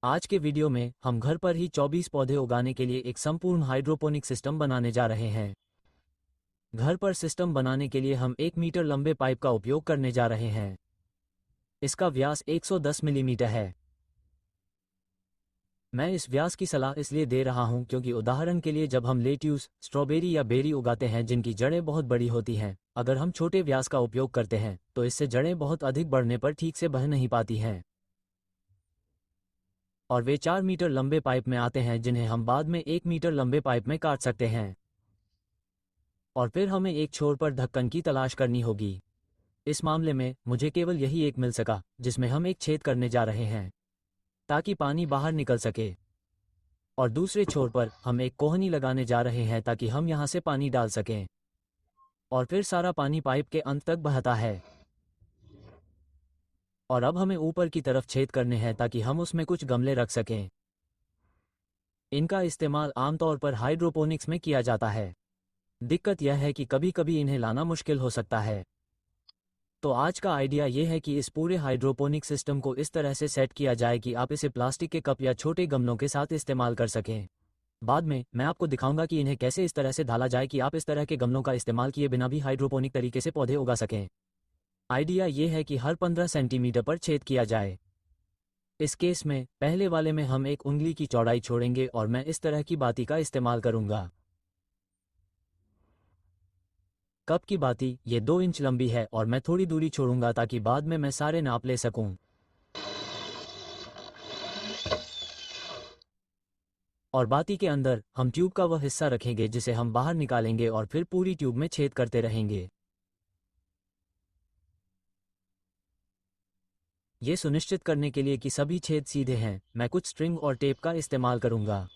आज के वीडियो में हम घर पर ही 24 पौधे उगाने के लिए एक संपूर्ण हाइड्रोपोनिक सिस्टम बनाने जा रहे हैं। घर पर सिस्टम बनाने के लिए हम 1 मीटर लंबे पाइप का उपयोग करने जा रहे हैं। इसका व्यास 110 मिलीमीटर है। मैं इस व्यास की सलाह इसलिए दे रहा हूं क्योंकि उदाहरण के लिए जब हम लेट्यूस, स्ट्रॉबेरी या बेरी उगाते हैं जिनकी जड़ें बहुत बड़ी होती हैं, अगर हम छोटे व्यास का उपयोग करते हैं तो इससे जड़ें बहुत अधिक बढ़ने पर ठीक से बह नहीं पाती हैं और वे 4 मीटर लंबे पाइप में आते हैं जिन्हें हम बाद में 1 मीटर लंबे पाइप में काट सकते हैं। और फिर हमें एक छोर पर ढक्कन की तलाश करनी होगी। इस मामले में मुझे केवल यही एक मिल सका जिसमें हम एक छेद करने जा रहे हैं ताकि पानी बाहर निकल सके, और दूसरे छोर पर हम एक कोहनी लगाने जा रहे हैं ताकि हम यहां से पानी डाल सकें और फिर सारा पानी पाइप के अंत तक बहता है। और अब हमें ऊपर की तरफ छेद करने हैं ताकि हम उसमें कुछ गमले रख सकें। इनका इस्तेमाल आमतौर पर हाइड्रोपोनिक्स में किया जाता है। दिक्कत यह है कि कभी कभी इन्हें लाना मुश्किल हो सकता है। तो आज का आइडिया यह है कि इस पूरे हाइड्रोपोनिक सिस्टम को इस तरह से सेट किया जाए कि आप इसे प्लास्टिक के कप या छोटे गमलों के साथ इस्तेमाल कर सकें। बाद में मैं आपको दिखाऊंगा कि इन्हें कैसे इस तरह से ढाला जाए कि आप इस तरह के गमलों का इस्तेमाल किए बिना भी हाइड्रोपोनिक तरीके से पौधे उगा सकें। आइडिया ये है कि हर 15 सेंटीमीटर पर छेद किया जाए। इस केस में पहले वाले में हम 1 उंगली की चौड़ाई छोड़ेंगे और मैं इस तरह की बाती का इस्तेमाल करूंगा। कप की बाती ये 2 इंच लंबी है और मैं थोड़ी दूरी छोड़ूंगा ताकि बाद में मैं सारे नाप ले सकूं। और बाती के अंदर हम ट्यूब का वह हिस्सा रखेंगे जिसे हम बाहर निकालेंगे और फिर पूरी ट्यूब में छेद करते रहेंगे। ये सुनिश्चित करने के लिए कि सभी छेद सीधे हैं, मैं कुछ स्ट्रिंग और टेप का इस्तेमाल करूंगा।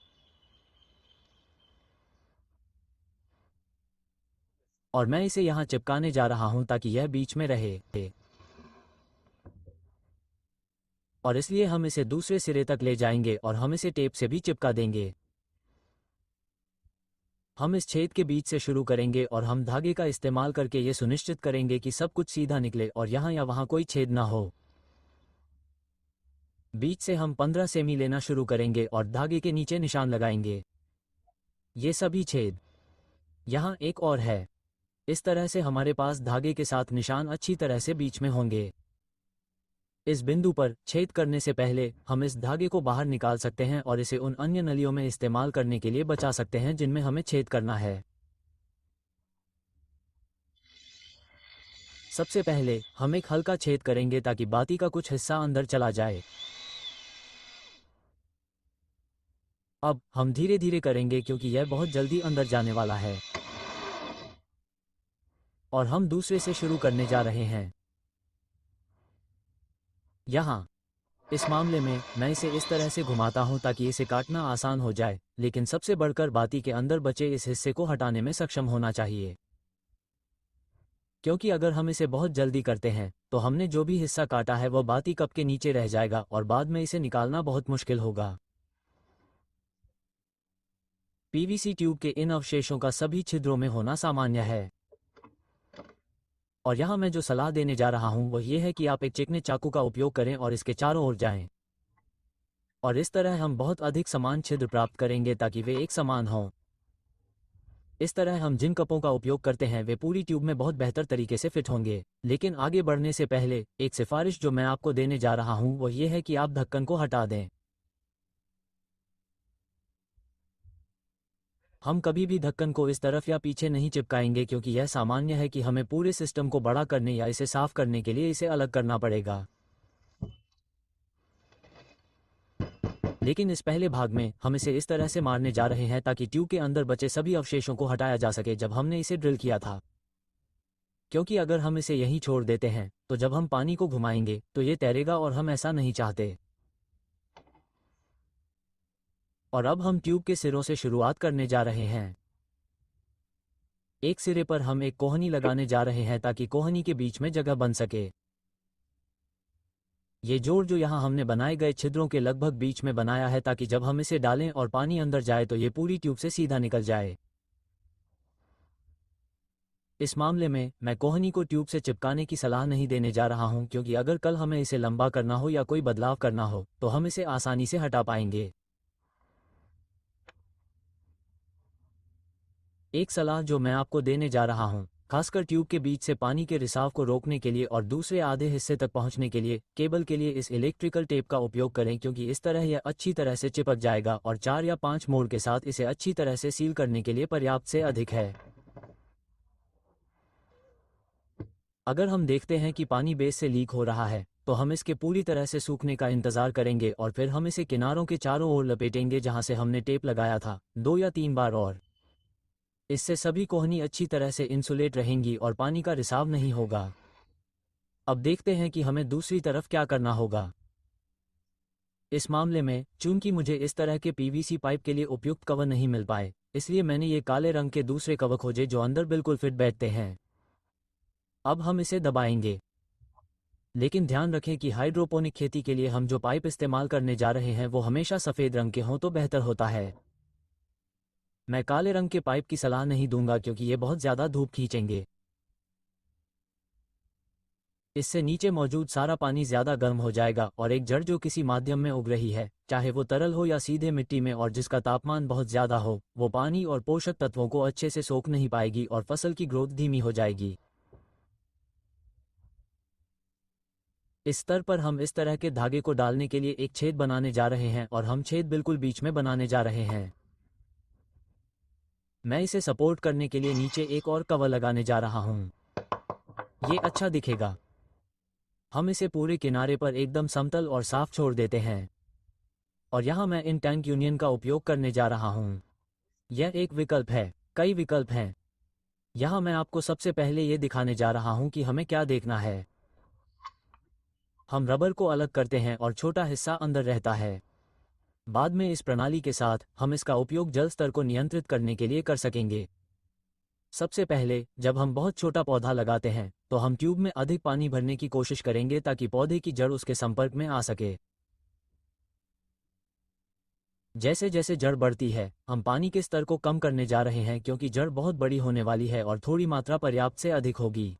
और मैं इसे यहां चिपकाने जा रहा हूं ताकि यह बीच में रहे। और इसलिए हम इसे दूसरे सिरे तक ले जाएंगे और हम इसे टेप से भी चिपका देंगे। हम इस छेद के बीच से शुरू करेंगे और हम धागे का इस्तेमाल करके ये सुनिश्चित करेंगे कि सब कुछ सीधा निकले और यहाँ या वहाँ कोई छेद ना हो। बीच से हम 15 सेमी लेना शुरू करेंगे और धागे के नीचे निशान लगाएंगे। ये सभी छेद। यहाँ एक और है। इस तरह से हमारे पास धागे के साथ निशान अच्छी तरह से बीच में होंगे। इस बिंदु पर छेद करने से पहले हम इस धागे को बाहर निकाल सकते हैं और इसे उन अन्य नलियों में इस्तेमाल करने के लिए बचा सकते हैं जिनमें हमें छेद करना है। सबसे पहले हम एक हल्का छेद करेंगे ताकि बाती का कुछ हिस्सा अंदर चला जाए। अब हम धीरे धीरे करेंगे क्योंकि यह बहुत जल्दी अंदर जाने वाला है। और हम दूसरे से शुरू करने जा रहे हैं। यहाँ इस मामले में मैं इसे इस तरह से घुमाता हूं ताकि इसे काटना आसान हो जाए, लेकिन सबसे बढ़कर बाती के अंदर बचे इस हिस्से को हटाने में सक्षम होना चाहिए। क्योंकि अगर हम इसे बहुत जल्दी करते हैं तो हमने जो भी हिस्सा काटा है वह बाती कप के नीचे रह जाएगा और बाद में इसे निकालना बहुत मुश्किल होगा। पीवीसी ट्यूब के इन अवशेषों का सभी छिद्रों में होना सामान्य है। और यहाँ मैं जो सलाह देने जा रहा हूँ वह यह है कि आप एक चिकने चाकू का उपयोग करें और इसके चारों ओर जाएं। और इस तरह हम बहुत अधिक समान छिद्र प्राप्त करेंगे ताकि वे एक समान हों। इस तरह हम जिन कपों का उपयोग करते हैं वे पूरी ट्यूब में बहुत बेहतर तरीके से फिट होंगे। लेकिन आगे बढ़ने से पहले एक सिफारिश जो मैं आपको देने जा रहा हूँ वह यह है कि आप ढक्कन को हटा दें। हम कभी भी ढक्कन को इस तरफ या पीछे नहीं चिपकाएंगे क्योंकि यह सामान्य है कि हमें पूरे सिस्टम को बड़ा करने या इसे साफ करने के लिए इसे अलग करना पड़ेगा। लेकिन इस पहले भाग में हम इसे इस तरह से मारने जा रहे हैं ताकि ट्यूब के अंदर बचे सभी अवशेषों को हटाया जा सके जब हमने इसे ड्रिल किया था। क्योंकि अगर हम इसे यहीं छोड़ देते हैं तो जब हम पानी को घुमाएंगे तो ये तैरेगा और हम ऐसा नहीं चाहते। और अब हम ट्यूब के सिरों से शुरुआत करने जा रहे हैं। एक सिरे पर हम एक कोहनी लगाने जा रहे हैं ताकि कोहनी के बीच में जगह बन सके। ये जोड़ जो यहाँ हमने बनाए गए छिद्रों के लगभग बीच में बनाया है ताकि जब हम इसे डालें और पानी अंदर जाए तो ये पूरी ट्यूब से सीधा निकल जाए। इस मामले में मैं कोहनी को ट्यूब से चिपकाने की सलाह नहीं देने जा रहा हूं, क्योंकि अगर कल हमें इसे लंबा करना हो या कोई बदलाव करना हो तो हम इसे आसानी से हटा पाएंगे। एक सलाह जो मैं आपको देने जा रहा हूं, खासकर ट्यूब के बीच से पानी के रिसाव को रोकने के लिए और दूसरे आधे हिस्से तक पहुंचने के लिए केबल के लिए इस इलेक्ट्रिकल टेप का उपयोग करें, क्योंकि इस तरह यह अच्छी तरह से चिपक जाएगा और 4 या 5 मोड़ के साथ इसे अच्छी तरह से सील करने के लिए पर्याप्त से अधिक है। अगर हम देखते हैं कि पानी बेस से लीक हो रहा है तो हम इसके पूरी तरह से सूखने का इंतजार करेंगे और फिर हम इसे किनारों के चारों ओर लपेटेंगे जहां से हमने टेप लगाया था 2 या 3 बार, और इससे सभी कोहनी अच्छी तरह से इंसुलेट रहेंगी और पानी का रिसाव नहीं होगा। अब देखते हैं कि हमें दूसरी तरफ क्या करना होगा। इस मामले में चूंकि मुझे इस तरह के पीवीसी पाइप के लिए उपयुक्त कवर नहीं मिल पाए, इसलिए मैंने ये काले रंग के दूसरे कवर खोजे जो अंदर बिल्कुल फिट बैठते हैं। अब हम इसे दबाएंगे, लेकिन ध्यान रखें कि हाइड्रोपोनिक खेती के लिए हम जो पाइप इस्तेमाल करने जा रहे हैं वो हमेशा सफ़ेद रंग के हों तो बेहतर होता है। मैं काले रंग के पाइप की सलाह नहीं दूंगा क्योंकि ये बहुत ज़्यादा धूप खींचेंगे। इससे नीचे मौजूद सारा पानी ज़्यादा गर्म हो जाएगा और एक जड़ जो किसी माध्यम में उग रही है, चाहे वो तरल हो या सीधे मिट्टी में और जिसका तापमान बहुत ज़्यादा हो, वो पानी और पोषक तत्वों को अच्छे से सोख नहीं पाएगी और फसल की ग्रोथ धीमी हो जाएगी। इस स्तर पर हम इस तरह के धागे को डालने के लिए एक छेद बनाने जा रहे हैं और हम छेद बिल्कुल बीच में बनाने जा रहे हैं। मैं इसे सपोर्ट करने के लिए नीचे एक और कवर लगाने जा रहा हूं। ये अच्छा दिखेगा। हम इसे पूरे किनारे पर एकदम समतल और साफ छोड़ देते हैं। और यहां मैं इन टैंक यूनियन का उपयोग करने जा रहा हूं। यह एक विकल्प है, कई विकल्प हैं। यहां मैं आपको सबसे पहले ये दिखाने जा रहा हूं कि हमें क्या देखना है। हम रबर को अलग करते हैं और छोटा हिस्सा अंदर रहता है। बाद में इस प्रणाली के साथ हम इसका उपयोग जल स्तर को नियंत्रित करने के लिए कर सकेंगे। सबसे पहले जब हम बहुत छोटा पौधा लगाते हैं तो हम ट्यूब में अधिक पानी भरने की कोशिश करेंगे ताकि पौधे की जड़ उसके संपर्क में आ सके। जैसे जैसे जड़ बढ़ती है हम पानी के स्तर को कम करने जा रहे हैं, क्योंकि जड़ बहुत बड़ी होने वाली है और थोड़ी मात्रा पर्याप्त से अधिक होगी।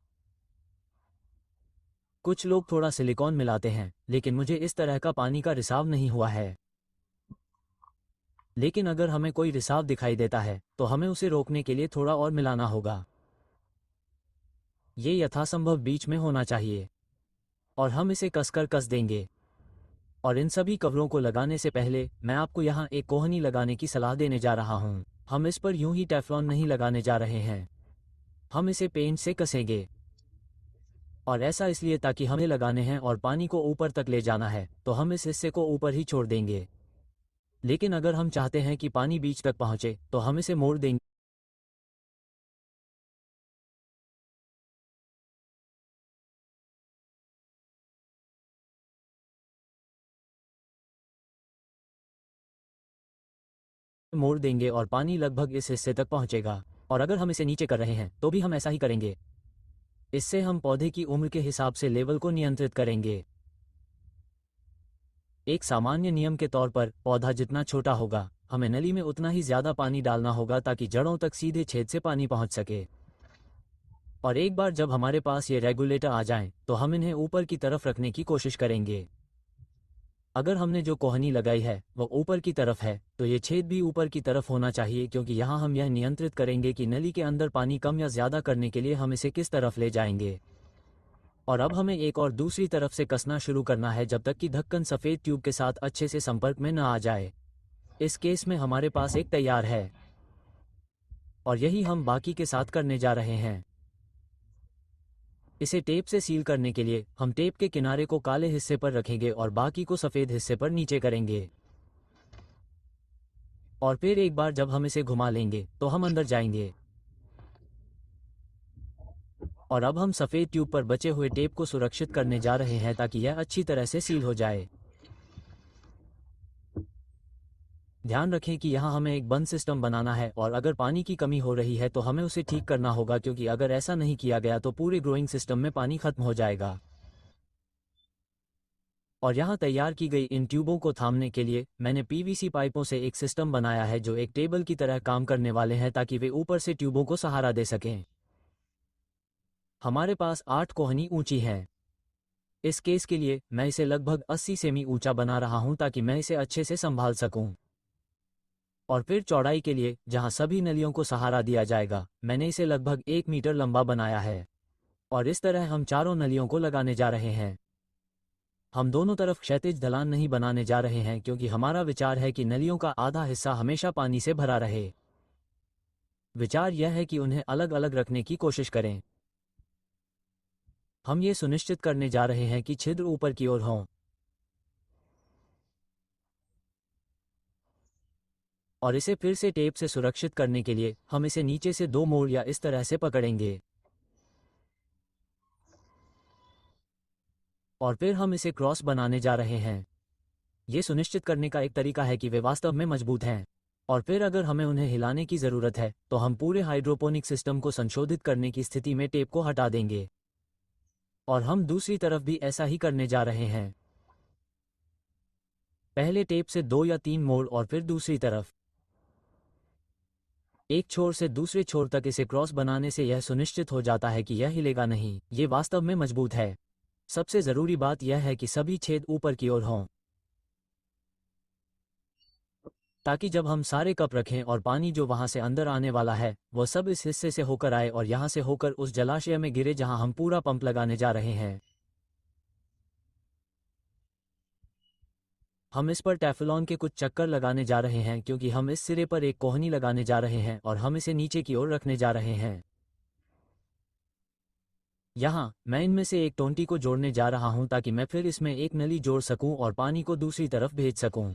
कुछ लोग थोड़ा सिलिकॉन मिलाते हैं, लेकिन मुझे इस तरह का पानी का रिसाव नहीं हुआ है। लेकिन अगर हमें कोई रिसाव दिखाई देता है तो हमें उसे रोकने के लिए थोड़ा और मिलाना होगा। ये यथासंभव बीच में होना चाहिए और हम इसे कसकर कस देंगे। और इन सभी कवरों को लगाने से पहले मैं आपको यहाँ एक कोहनी लगाने की सलाह देने जा रहा हूँ। हम इस पर यूं ही टेफ्लॉन नहीं लगाने जा रहे हैं, हम इसे पेंट से कसेंगे। और ऐसा इसलिए ताकि हमें लगाने हैं और पानी को ऊपर तक ले जाना है तो हम इस हिस्से को ऊपर ही छोड़ देंगे। लेकिन अगर हम चाहते हैं कि पानी बीच तक पहुंचे तो हम इसे मोड़ देंगे। और पानी लगभग इस हिस्से तक पहुंचेगा। और अगर हम इसे नीचे कर रहे हैं तो भी हम ऐसा ही करेंगे। इससे हम पौधे की उम्र के हिसाब से लेवल को नियंत्रित करेंगे। एक सामान्य नियम के तौर पर पौधा जितना छोटा होगा हमें नली में उतना ही ज़्यादा पानी डालना होगा ताकि जड़ों तक सीधे छेद से पानी पहुंच सके। और एक बार जब हमारे पास ये रेगुलेटर आ जाएं तो हम इन्हें ऊपर की तरफ रखने की कोशिश करेंगे। अगर हमने जो कोहनी लगाई है वह ऊपर की तरफ है तो ये छेद भी ऊपर की तरफ होना चाहिए, क्योंकि यहाँ हम यह नियंत्रित करेंगे कि नली के अंदर पानी कम या ज़्यादा करने के लिए हम इसे किस तरफ ले जाएंगे। और अब हमें एक और दूसरी तरफ से कसना शुरू करना है जब तक कि ढक्कन सफ़ेद ट्यूब के साथ अच्छे से संपर्क में न आ जाए। इस केस में हमारे पास एक तैयार है और यही हम बाकी के साथ करने जा रहे हैं। इसे टेप से सील करने के लिए हम टेप के किनारे को काले हिस्से पर रखेंगे और बाकी को सफ़ेद हिस्से पर नीचे करेंगे। और फिर एक बार जब हम इसे घुमा लेंगे तो हम अंदर जाएंगे। और अब हम सफ़ेद ट्यूब पर बचे हुए टेप को सुरक्षित करने जा रहे हैं ताकि यह अच्छी तरह से सील हो जाए। ध्यान रखें कि यहाँ हमें एक बंद सिस्टम बनाना है और अगर पानी की कमी हो रही है तो हमें उसे ठीक करना होगा, क्योंकि अगर ऐसा नहीं किया गया तो पूरे ग्रोइंग सिस्टम में पानी खत्म हो जाएगा। और यहाँ तैयार की गई इन ट्यूबों को थामने के लिए मैंने पीवीसी पाइपों से एक सिस्टम बनाया है जो एक टेबल की तरह काम करने वाले हैं ताकि वे ऊपर से ट्यूबों को सहारा दे सकें। हमारे पास 8 कोहनी ऊंची हैं। इस केस के लिए मैं इसे लगभग 80 सेमी ऊंचा बना रहा हूं ताकि मैं इसे अच्छे से संभाल सकूं। और फिर चौड़ाई के लिए, जहां सभी नलियों को सहारा दिया जाएगा, मैंने इसे लगभग 1 मीटर लंबा बनाया है। और इस तरह हम चारों नलियों को लगाने जा रहे हैं। हम दोनों तरफ क्षैतिज ढलान नहीं बनाने जा रहे हैं क्योंकि हमारा विचार है कि नलियों का आधा हिस्सा हमेशा पानी से भरा रहे। विचार यह है कि उन्हें अलग अलग रखने की कोशिश करें। हम ये सुनिश्चित करने जा रहे हैं कि छिद्र ऊपर की ओर हों। और इसे फिर से टेप से सुरक्षित करने के लिए हम इसे नीचे से 2 मोड़ या इस तरह से पकड़ेंगे। और फिर हम इसे क्रॉस बनाने जा रहे हैं। ये सुनिश्चित करने का एक तरीका है कि वे वास्तव में मजबूत हैं। और फिर अगर हमें उन्हें हिलाने की ज़रूरत है तो हम पूरे हाइड्रोपोनिक सिस्टम को संशोधित करने की स्थिति में टेप को हटा देंगे। और हम दूसरी तरफ भी ऐसा ही करने जा रहे हैं। पहले टेप से 2 या 3 मोड़ और फिर दूसरी तरफ। एक छोर से दूसरे छोर तक इसे क्रॉस बनाने से यह सुनिश्चित हो जाता है कि यह हिलेगा नहीं, ये वास्तव में मजबूत है। सबसे ज़रूरी बात यह है कि सभी छेद ऊपर की ओर हों, ताकि जब हम सारे कप रखें और पानी जो वहां से अंदर आने वाला है वह सब इस हिस्से से होकर आए और यहां से होकर उस जलाशय में गिरे जहां हम पूरा पंप लगाने जा रहे हैं। हम इस पर टेफ्लॉन के कुछ चक्कर लगाने जा रहे हैं क्योंकि हम इस सिरे पर एक कोहनी लगाने जा रहे हैं और हम इसे नीचे की ओर रखने जा रहे हैं। यहाँ मैं इनमें से एक टोंटी को जोड़ने जा रहा हूं ताकि मैं फिर इसमें एक नली जोड़ सकूं और पानी को दूसरी तरफ भेज सकूं।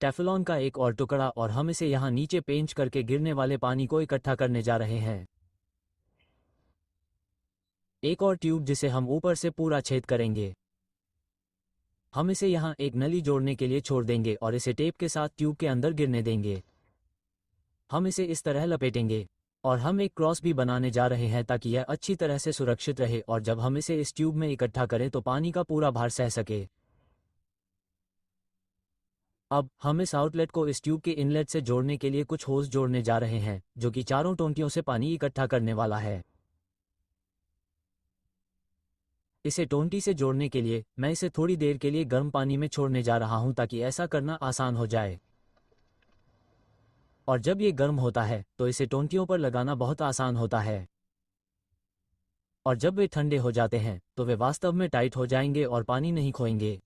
टेफ्लॉन का एक और टुकड़ा और हम इसे यहाँ नीचे पेंच करके गिरने वाले पानी को इकट्ठा करने जा रहे हैं। एक और ट्यूब जिसे हम ऊपर से पूरा छेद करेंगे। हम इसे यहाँ एक नली जोड़ने के लिए छोड़ देंगे और इसे टेप के साथ ट्यूब के अंदर गिरने देंगे। हम इसे इस तरह लपेटेंगे और हम एक क्रॉस भी बनाने जा रहे हैं ताकि यह अच्छी तरह से सुरक्षित रहे और जब हम इसे इस ट्यूब में इकट्ठा करें तो पानी का पूरा भार सह सके। अब हम इस आउटलेट को इस ट्यूब के इनलेट से जोड़ने के लिए कुछ होस जोड़ने जा रहे हैं जो कि चारों टोंटियों से पानी इकट्ठा करने वाला है। इसे टोंटी से जोड़ने के लिए मैं इसे थोड़ी देर के लिए गर्म पानी में छोड़ने जा रहा हूं ताकि ऐसा करना आसान हो जाए। और जब ये गर्म होता है तो इसे टोंटियों पर लगाना बहुत आसान होता है। और जब वे ठंडे हो जाते हैं तो वे वास्तव में टाइट हो जाएंगे और पानी नहीं खोएंगे।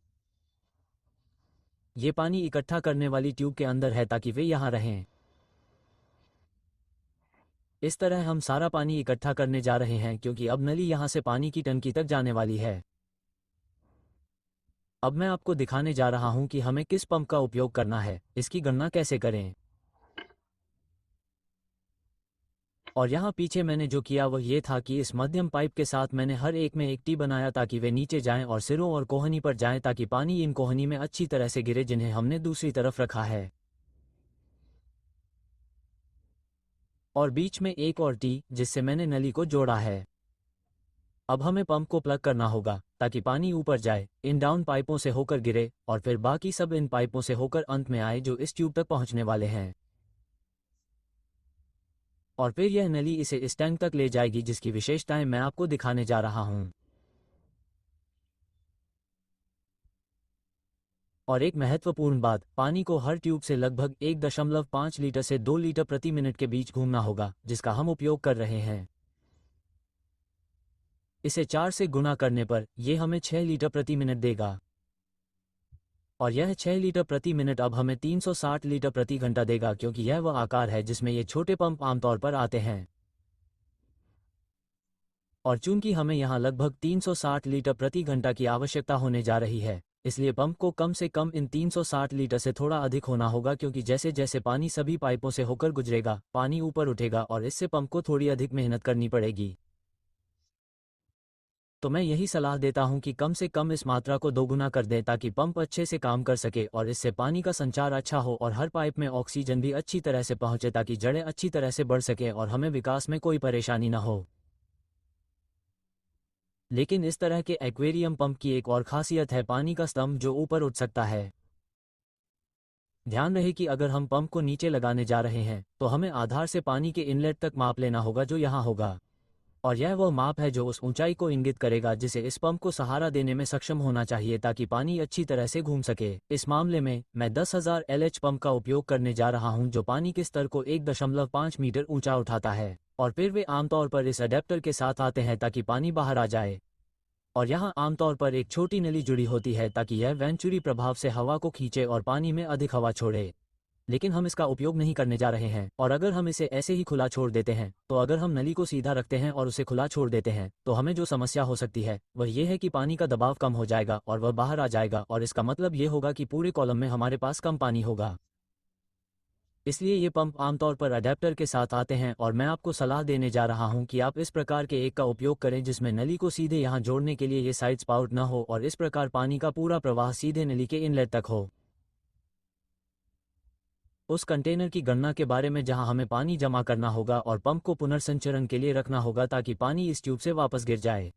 ये पानी इकट्ठा करने वाली ट्यूब के अंदर है ताकि वे यहाँ रहें। इस तरह हम सारा पानी इकट्ठा करने जा रहे हैं क्योंकि अब नली यहाँ से पानी की टंकी तक जाने वाली है। अब मैं आपको दिखाने जा रहा हूँ कि हमें किस पंप का उपयोग करना है, इसकी गणना कैसे करें। और यहाँ पीछे मैंने जो किया वह ये था कि इस मध्यम पाइप के साथ मैंने हर एक में एक टी बनाया ताकि वे नीचे जाएं और सिरों और कोहनी पर जाएं ताकि पानी इन कोहनी में अच्छी तरह से गिरे जिन्हें हमने दूसरी तरफ रखा है। और बीच में एक और टी जिससे मैंने नली को जोड़ा है। अब हमें पंप को प्लग करना होगा ताकि पानी ऊपर जाए, इन डाउन पाइपों से होकर गिरे और फिर बाकी सब इन पाइपों से होकर अंत में आए जो इस ट्यूब तक पहुंचने वाले हैं। और फिर यह नली इसे इस टैंक तक ले जाएगी जिसकी विशेषताएं मैं आपको दिखाने जा रहा हूं। और एक महत्वपूर्ण बात, पानी को हर ट्यूब से लगभग 1.5 लीटर से 2 लीटर प्रति मिनट के बीच घूमना होगा जिसका हम उपयोग कर रहे हैं। इसे 4 से गुणा करने पर यह हमें 6 लीटर प्रति मिनट देगा। और यह 6 लीटर प्रति मिनट अब हमें 360 लीटर प्रति घंटा देगा क्योंकि यह वह आकार है जिसमें ये छोटे पंप आमतौर पर आते हैं। और चूंकि हमें यहाँ लगभग 360 लीटर प्रति घंटा की आवश्यकता होने जा रही है, इसलिए पंप को कम से कम इन 360 लीटर से थोड़ा अधिक होना होगा क्योंकि जैसे जैसे पानी सभी पाइपों से होकर गुजरेगा, पानी ऊपर उठेगा और इससे पंप को थोड़ी अधिक मेहनत करनी पड़ेगी। तो मैं यही सलाह देता हूं कि कम से कम इस मात्रा को दोगुना कर दें ताकि पंप अच्छे से काम कर सके और इससे पानी का संचार अच्छा हो और हर पाइप में ऑक्सीजन भी अच्छी तरह से पहुंचे ताकि जड़ें अच्छी तरह से बढ़ सकें और हमें विकास में कोई परेशानी न हो। लेकिन इस तरह के एक्वेरियम पंप की एक और खासियत है पानी का स्तंभ जो ऊपर उठ सकता है। ध्यान रहे कि अगर हम पंप को नीचे लगाने जा रहे हैं तो हमें आधार से पानी के इनलेट तक माप लेना होगा जो यहाँ होगा, और यह वह माप है जो उस ऊंचाई को इंगित करेगा जिसे इस पंप को सहारा देने में सक्षम होना चाहिए ताकि पानी अच्छी तरह से घूम सके। इस मामले में मैं 10,000 LH पंप का उपयोग करने जा रहा हूं जो पानी के स्तर को 1.5 मीटर ऊंचा उठाता है, और फिर वे आमतौर पर इस अडेप्टर के साथ आते हैं ताकि पानी बाहर आ जाए। और यहाँ आमतौर पर एक छोटी नली जुड़ी होती है ताकि यह वेंचुरी प्रभाव से हवा को खींचे और पानी में अधिक हवा छोड़े। लेकिन हम इसका उपयोग नहीं करने जा रहे हैं, और अगर हम इसे ऐसे ही खुला छोड़ देते हैं तो अगर हम नली को सीधा रखते हैं और उसे खुला छोड़ देते हैं तो हमें जो समस्या हो सकती है वह यह है कि पानी का दबाव कम हो जाएगा और वह बाहर आ जाएगा, और इसका मतलब ये होगा कि पूरे कॉलम में हमारे पास कम पानी होगा। इसलिए ये पंप आमतौर पर अडेप्टर के साथ आते हैं, और मैं आपको सलाह देने जा रहा हूं कि आप इस प्रकार के एक का उपयोग करें जिसमें नली को सीधे यहां जोड़ने के लिए ये साइड स्पाउट न हो, और इस प्रकार पानी का पूरा प्रवाह सीधे नली के इनलेट तक हो। उस कंटेनर की गणना के बारे में जहां हमें पानी जमा करना होगा और पंप को पुनर्संचरण के लिए रखना होगा ताकि पानी इस ट्यूब से वापस गिर जाए।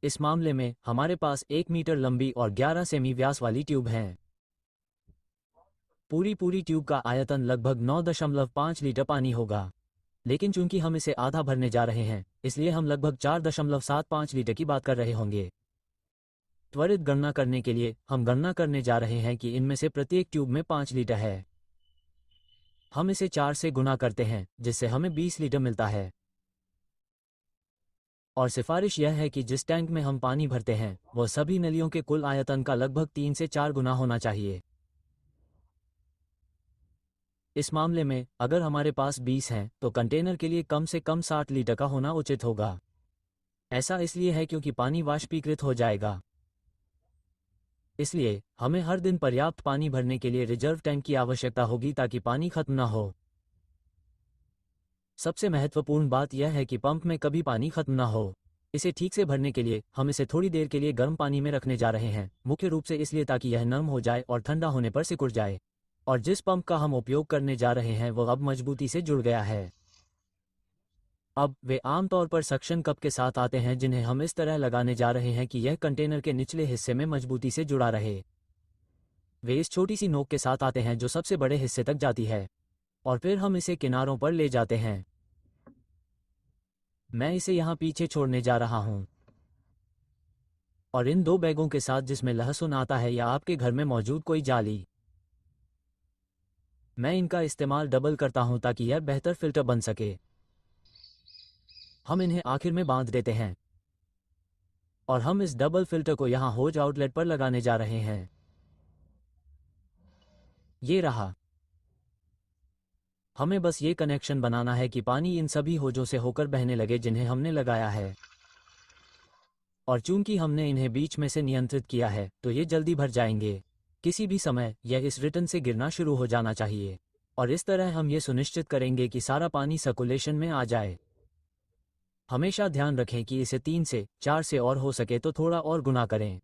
इस मामले में हमारे पास 1 मीटर लंबी और 11 सेमी व्यास वाली ट्यूब है। पूरी ट्यूब का आयतन लगभग 9.5 लीटर पानी होगा, लेकिन चूंकि हम इसे आधा भरने जा रहे हैं इसलिए हम लगभग 4.75 लीटर की बात कर रहे होंगे। त्वरित गणना करने के लिए हम गणना करने जा रहे हैं कि इनमें से प्रत्येक ट्यूब में 5 लीटर है। हम इसे 4 से गुणा करते हैं जिससे हमें 20 लीटर मिलता है, और सिफारिश यह है कि जिस टैंक में हम पानी भरते हैं वह सभी नलियों के कुल आयतन का लगभग 3 से 4 गुना होना चाहिए। इस मामले में अगर हमारे पास 20 हैं तो कंटेनर के लिए कम से कम 60 लीटर का होना उचित होगा। ऐसा इसलिए है क्योंकि पानी वाष्पीकृत हो जाएगा। इसलिए हमें हर दिन पर्याप्त पानी भरने के लिए रिजर्व टैंक की आवश्यकता होगी ताकि पानी खत्म न हो। सबसे महत्वपूर्ण बात यह है कि पंप में कभी पानी खत्म न हो। इसे ठीक से भरने के लिए हम इसे थोड़ी देर के लिए गर्म पानी में रखने जा रहे हैं, मुख्य रूप से इसलिए ताकि यह नरम हो जाए और ठंडा होने पर सिकुड़ जाए। और जिस पंप का हम उपयोग करने जा रहे हैं वह अब मजबूती से जुड़ गया है। अब वे आमतौर पर सक्शन कप के साथ आते हैं जिन्हें हम इस तरह लगाने जा रहे हैं कि यह कंटेनर के निचले हिस्से में मजबूती से जुड़ा रहे। वे इस छोटी सी नोक के साथ आते हैं जो सबसे बड़े हिस्से तक जाती है, और फिर हम इसे किनारों पर ले जाते हैं। मैं इसे यहाँ पीछे छोड़ने जा रहा हूँ, और इन 2 बैगों के साथ जिसमें लहसुन आता है या आपके घर में मौजूद कोई जाली, मैं इनका इस्तेमाल डबल करता हूं ताकि यह बेहतर फिल्टर बन सके। हम इन्हें आखिर में बांध देते हैं, और हम इस डबल फिल्टर को यहां होज आउटलेट पर लगाने जा रहे हैं। ये रहा। हमें बस ये कनेक्शन बनाना है कि पानी इन सभी होजों से होकर बहने लगे जिन्हें हमने लगाया है, और चूंकि हमने इन्हें बीच में से नियंत्रित किया है तो ये जल्दी भर जाएंगे। किसी भी समय यह इस रिटर्न से गिरना शुरू हो जाना चाहिए, और इस तरह हम ये सुनिश्चित करेंगे कि सारा पानी सर्कुलेशन में आ जाए। हमेशा ध्यान रखें कि इसे 3 से 4 से और हो सके तो थोड़ा और गुना करें।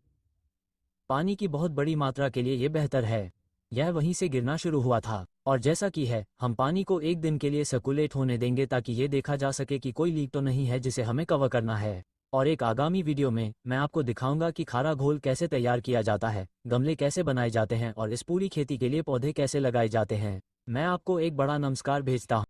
पानी की बहुत बड़ी मात्रा के लिए ये बेहतर है। यह वहीं से गिरना शुरू हुआ था, और जैसा कि है हम पानी को 1 दिन के लिए सर्कुलेट होने देंगे ताकि ये देखा जा सके कि कोई लीक तो नहीं है जिसे हमें कवर करना है। और एक आगामी वीडियो में मैं आपको दिखाऊंगा कि खारा घोल कैसे तैयार किया जाता है, गमले कैसे बनाए जाते हैं और इस पूरी खेती के लिए पौधे कैसे लगाए जाते हैं। मैं आपको एक बड़ा नमस्कार भेजता हूँ।